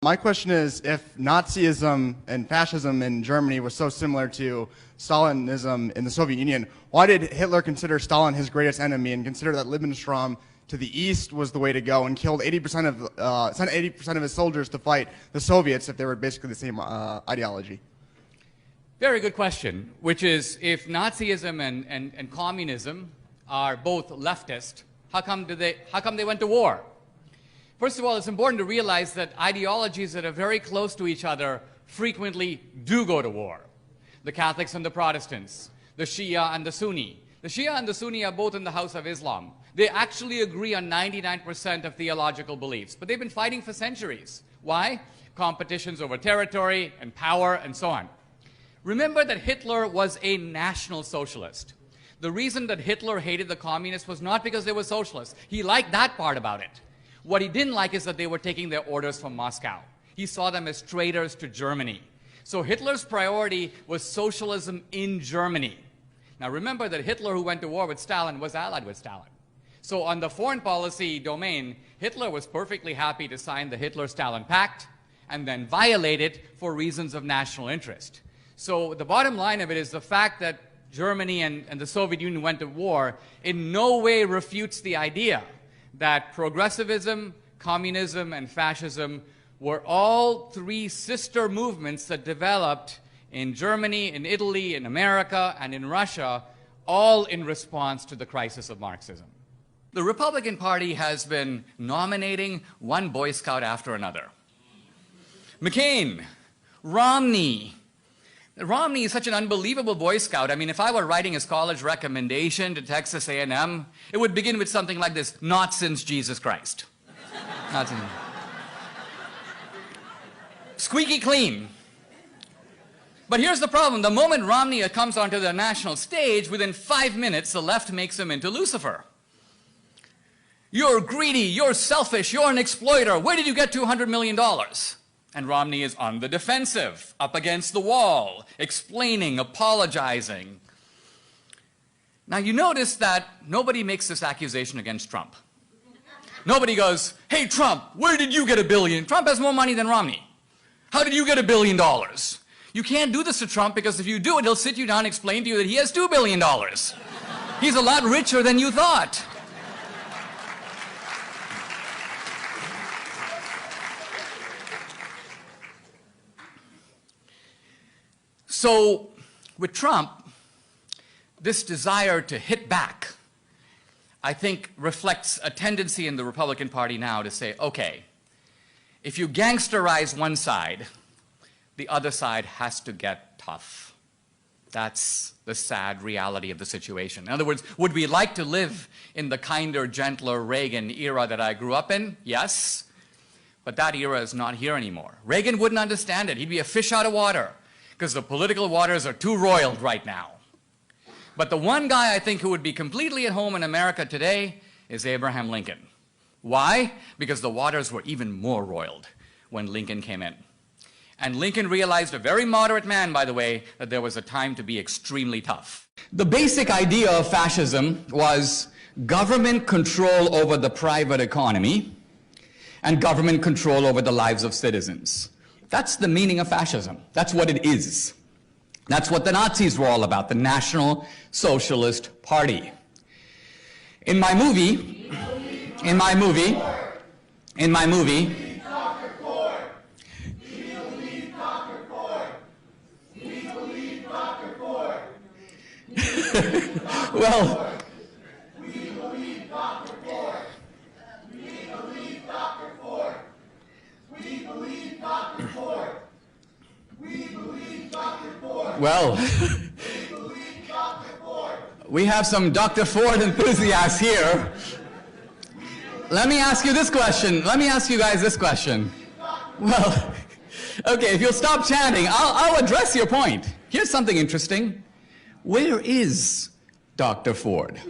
My question is, if Nazism and fascism in Germany was so similar to Stalinism in the Soviet Union, why did Hitler consider Stalin his greatest enemy and consider that Lebensraum to the east was the way to go and killed sent 80% of his soldiers to fight the Soviets if they were basically the same ideology? Very good question, which is, if Nazism and communism are both leftist, how come they went to war? First of all, it's important to realize that ideologies that are very close to each other frequently do go to war. The Catholics and the Protestants, the Shia and the Sunni. The Shia and the Sunni are both in the house of Islam. They actually agree on 99% of theological beliefs, but they've been fighting for centuries. Why? Competitions over territory and power and so on. Remember that Hitler was a national socialist. The reason that Hitler hated the communists was not because they were socialists. He liked that part about it. What he didn't like is that they were taking their orders from Moscow. He saw them as traitors to Germany. So Hitler's priority was socialism in Germany. Now remember that Hitler, who went to war with Stalin, was allied with Stalin. So on the foreign policy domain, Hitler was perfectly happy to sign the Hitler-Stalin Pact and then violate it for reasons of national interest. So the bottom line of it is the fact that Germany and the Soviet Union went to war in no way refutes the idea that progressivism, communism, and fascism were all three sister movements that developed in Germany, in Italy, in America, and in Russia, all in response to the crisis of Marxism. The Republican Party has been nominating one Boy Scout after another. McCain, Romney. Romney is such an unbelievable Boy Scout. I mean, if I were writing his college recommendation to Texas A&M, it would begin with something like this: not since Jesus Christ. Not since. Squeaky clean. But here's the problem. The moment Romney comes onto the national stage, within 5 minutes, the left makes him into Lucifer. You're greedy, you're selfish, you're an exploiter. Where did you get $200 million? And Romney is on the defensive, up against the wall, explaining, apologizing. Now you notice that nobody makes this accusation against Trump. Nobody goes, hey Trump, where did you get $1 billion? Trump has more money than Romney. How did you get $1 billion? You can't do this to Trump, because if you do it, he'll sit you down and explain to you that he has $2 billion. He's a lot richer than you thought. So with Trump, this desire to hit back, I think, reflects a tendency in the Republican Party now to say, okay, if you gangsterize one side, the other side has to get tough. That's the sad reality of the situation. In other words, would we like to live in the kinder, gentler Reagan era that I grew up in? Yes. But that era is not here anymore. Reagan wouldn't understand it. He'd be a fish out of water, because the political waters are too roiled right now. But the one guy I think who would be completely at home in America today is Abraham Lincoln. Why? Because the waters were even more roiled when Lincoln came in. And Lincoln realized, a very moderate man, by the way, that there was a time to be extremely tough. The basic idea of fascism was government control over the private economy and government control over the lives of citizens. That's the meaning of fascism. That's what it is. That's what the Nazis were all about, the National Socialist Party. In my movie, well, well, we have some Dr. Ford enthusiasts here. Let me ask you this question. Let me ask you guys this question. Well, okay, if you'll stop chanting, I'll address your point. Here's something interesting. Where is Dr. Ford?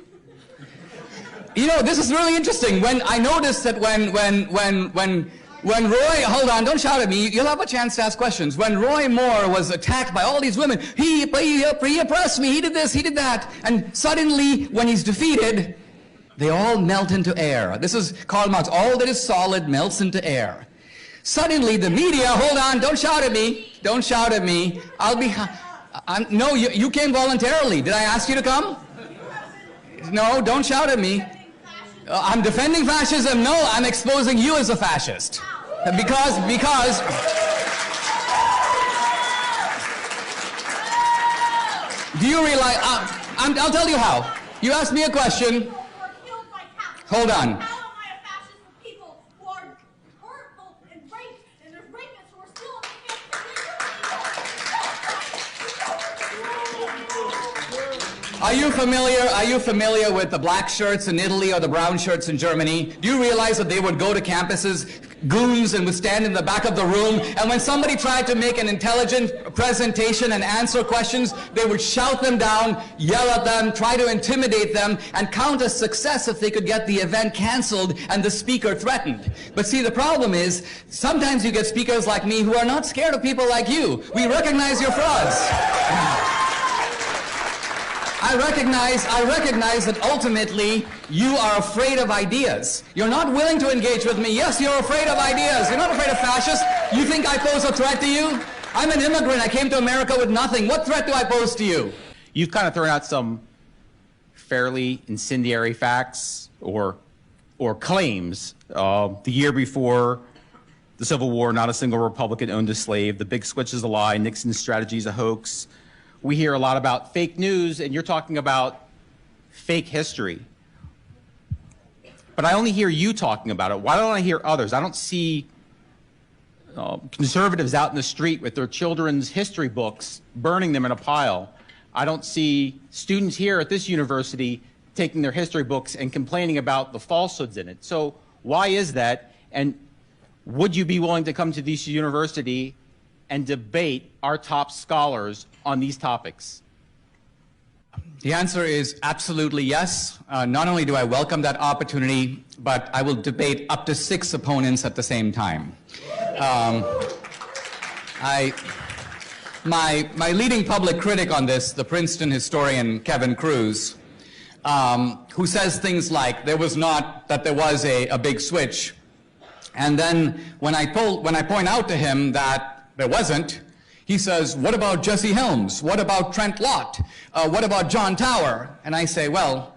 You know, this is really interesting. When I noticed that when Roy, hold on, don't shout at me, you'll have a chance to ask questions. When Roy Moore was attacked by all these women, he oppressed me, he did this, he did that, and suddenly, when he's defeated, they all melt into air. This is Karl Marx, all that is solid melts into air. Suddenly the media, hold on, don't shout at me, don't shout at me. No, you came voluntarily. Did I ask you to come? No, don't shout at me. I'm defending fascism. No, I'm exposing you as a fascist. Because do you realize, I'll tell you how. You asked me a question. Hold on. Are you familiar with the black shirts in Italy or the brown shirts in Germany? Do you realize that they would go to campuses, goons, and would stand in the back of the room, and when somebody tried to make an intelligent presentation and answer questions, they would shout them down, yell at them, try to intimidate them, and count as success if they could get the event canceled and the speaker threatened. But see, the problem is, sometimes you get speakers like me who are not scared of people like you. We recognize your frauds. I recognize that ultimately you are afraid of ideas. You're not willing to engage with me. Yes, you're afraid of ideas. You're not afraid of fascists. You think I pose a threat to you? I'm an immigrant. I came to America with nothing. What threat do I pose to you? You've kind of thrown out some fairly incendiary facts or claims. The year before the Civil War, not a single Republican owned a slave. The big switch is a lie. Nixon's strategy is a hoax. We hear a lot about fake news, and you're talking about fake history. But I only hear you talking about it. Why don't I hear others? I don't see conservatives out in the street with their children's history books, burning them in a pile. I don't see students here at this university taking their history books and complaining about the falsehoods in it. So why is that? And would you be willing to come to this university and debate our top scholars on these topics? The answer is absolutely yes. Not only do I welcome that opportunity, but I will debate up to 6 opponents at the same time. My leading public critic on this, the Princeton historian Kevin Cruz, who says things like there was a big switch, and then when I point out to him that there wasn't, he says, what about Jesse Helms? What about Trent Lott? What about John Tower? And I say, well,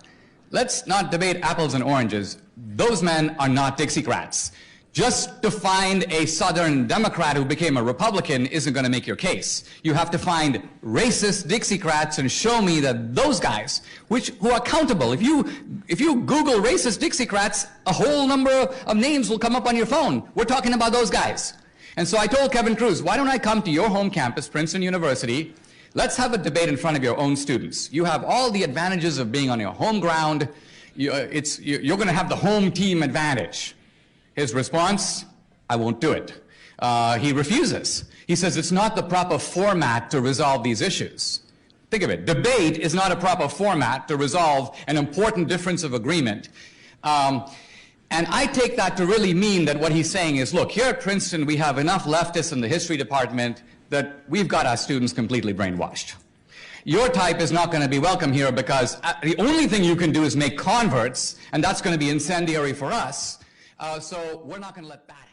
let's not debate apples and oranges. Those men are not Dixiecrats. Just to find a Southern Democrat who became a Republican isn't going to make your case. You have to find racist Dixiecrats and show me that those guys, who are countable. If you Google racist Dixiecrats, a whole number of names will come up on your phone. We're talking about those guys. And so I told Kevin Cruz, why don't I come to your home campus, Princeton University, let's have a debate in front of your own students. You have all the advantages of being on your home ground. You're going to have the home team advantage. His response, I won't do it. He refuses. He says it's not the proper format to resolve these issues. Think of it. Debate is not a proper format to resolve an important difference of agreement. And I take that to really mean that what he's saying is, look, here at Princeton, we have enough leftists in the history department that we've got our students completely brainwashed. Your type is not going to be welcome here because the only thing you can do is make converts, and that's going to be incendiary for us. So we're not going to let that happen.